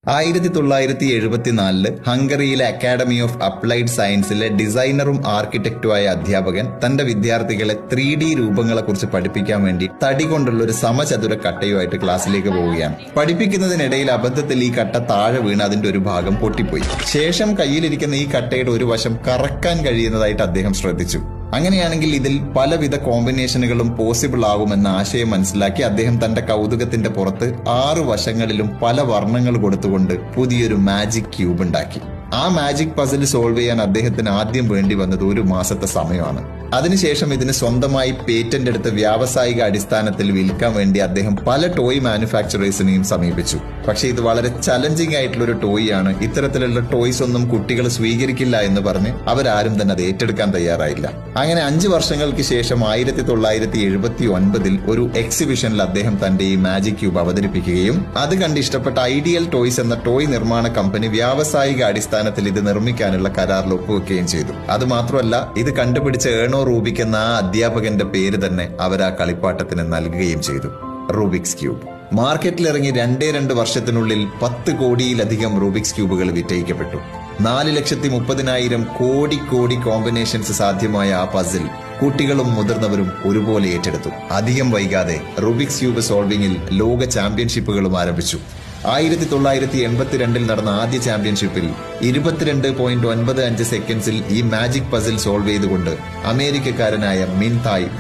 1974 ഹംഗറിയിലെ academy of applied സയൻസിലെ ഡിസൈനറും ആർക്കിടെക്റ്റുമായ അധ്യാപകൻ തന്റെ വിദ്യാർത്ഥികളെ 3D രൂപങ്ങളെക്കുറിച്ച് പഠിപ്പിക്കാൻ വേണ്ടി തടി കൊണ്ടുള്ള ഒരു സമചതുര കട്ടയുമായിട്ട് ക്ലാസ്സിലേക്ക് പോവുകയാണ്. പഠിപ്പിക്കുന്നതിനിടയിൽ അബദ്ധത്തിൽ ഈ കട്ട താഴെ വീണ് അതിന്റെ ഒരു ഭാഗം പൊട്ടിപ്പോയി. ശേഷം കയ്യിലിരിക്കുന്ന ഈ കട്ടയുടെ ഒരു വശം കറക്കാൻ കഴിയുന്നതായിട്ട് അദ്ദേഹം ശ്രദ്ധിച്ചു. അങ്ങനെയാണെങ്കിൽ ഇതിൽ പലവിധ കോമ്പിനേഷനുകളും പോസിബിൾ ആകുമെന്ന ആശയം മനസ്സിലാക്കി അദ്ദേഹം തന്റെ കൗതുകത്തിന്റെ പുറത്ത് 6 വശങ്ങളിലും പല വർണ്ണങ്ങൾ കൊടുത്തുകൊണ്ട് പുതിയൊരു മാജിക് ക്യൂബ് ഉണ്ടാക്കി. ആ മാജിക് പസിൽ സോൾവ് ചെയ്യാൻ അദ്ദേഹത്തിന് ആദ്യം വേണ്ടി വന്നത് 1 മാസത്തെ സമയമാണ്. അതിനുശേഷം ഇതിന് സ്വന്തമായി പേറ്റന്റ് എടുത്ത് വ്യാവസായിക അടിസ്ഥാനത്തിൽ വിൽക്കാൻ വേണ്ടി അദ്ദേഹം പല ടോയ് മാനുഫാക്ചറേഴ്സിനെയും സമീപിച്ചു. പക്ഷെ ഇത് വളരെ ചലഞ്ചിങ് ആയിട്ടുള്ള ഒരു ടോയ് ആണ്. ഇത്തരത്തിലുള്ള ടോയ്സ് ഒന്നും കുട്ടികൾ സ്വീകരിക്കില്ല എന്ന് പറഞ്ഞ് അവരാരും തന്നെ അത് ഏറ്റെടുക്കാൻ തയ്യാറായില്ല. അങ്ങനെ 5 വർഷങ്ങൾക്ക് ശേഷം 1979 ഒരു എക്സിബിഷനിൽ അദ്ദേഹം തന്റെ ഈ മാജിക് ക്യൂബ് അവതരിപ്പിക്കുകയും അത് കണ്ട് ഇഷ്ടപ്പെട്ട ഐഡിയൽ ടോയ്സ് എന്ന ടോയ് നിർമ്മാണ കമ്പനി വ്യാവസായിക അടിസ്ഥാനത്തിൽ ഇത് നിർമ്മിക്കാനുള്ള കരാറിൽ ഒപ്പുവെക്കുകയും ചെയ്തു. അതുമാത്രമല്ല, ഇത് കണ്ടുപിടിച്ച ഏണോ റൂബിക് എന്ന ആ അധ്യാപകന്റെ പേര് തന്നെ അവർ ആ കളിപ്പാട്ടത്തിന് നൽകുകയും ചെയ്തു, റൂബിക്സ് ക്യൂബ്. മാർക്കറ്റിലിറങ്ങി 2 വർഷത്തിനുള്ളിൽ 10 കോടിയിലധികം റൂബിക്സ് ക്യൂബുകൾ വിറ്റഴിക്കപ്പെട്ടു. 4,30,000 കോടി കോമ്പിനേഷൻസ് സാധ്യമായ ആ പസിൽ കുട്ടികളും മുതിർന്നവരും ഒരുപോലെ ഏറ്റെടുത്തു. അധികം വൈകാതെ റൂബിക്സ് ക്യൂബ് സോൾവിംഗിൽ ലോക ചാമ്പ്യൻഷിപ്പുകളും ആരംഭിച്ചു. 1982 നടന്ന ആദ്യ ചാമ്പ്യൻഷിപ്പിൽ 22.95 സെക്കൻഡ്സിൽ ഈ മാജിക് പസിൽ സോൾവ് ചെയ്തുകൊണ്ട് അമേരിക്കക്കാരനായ മിൻ തായ്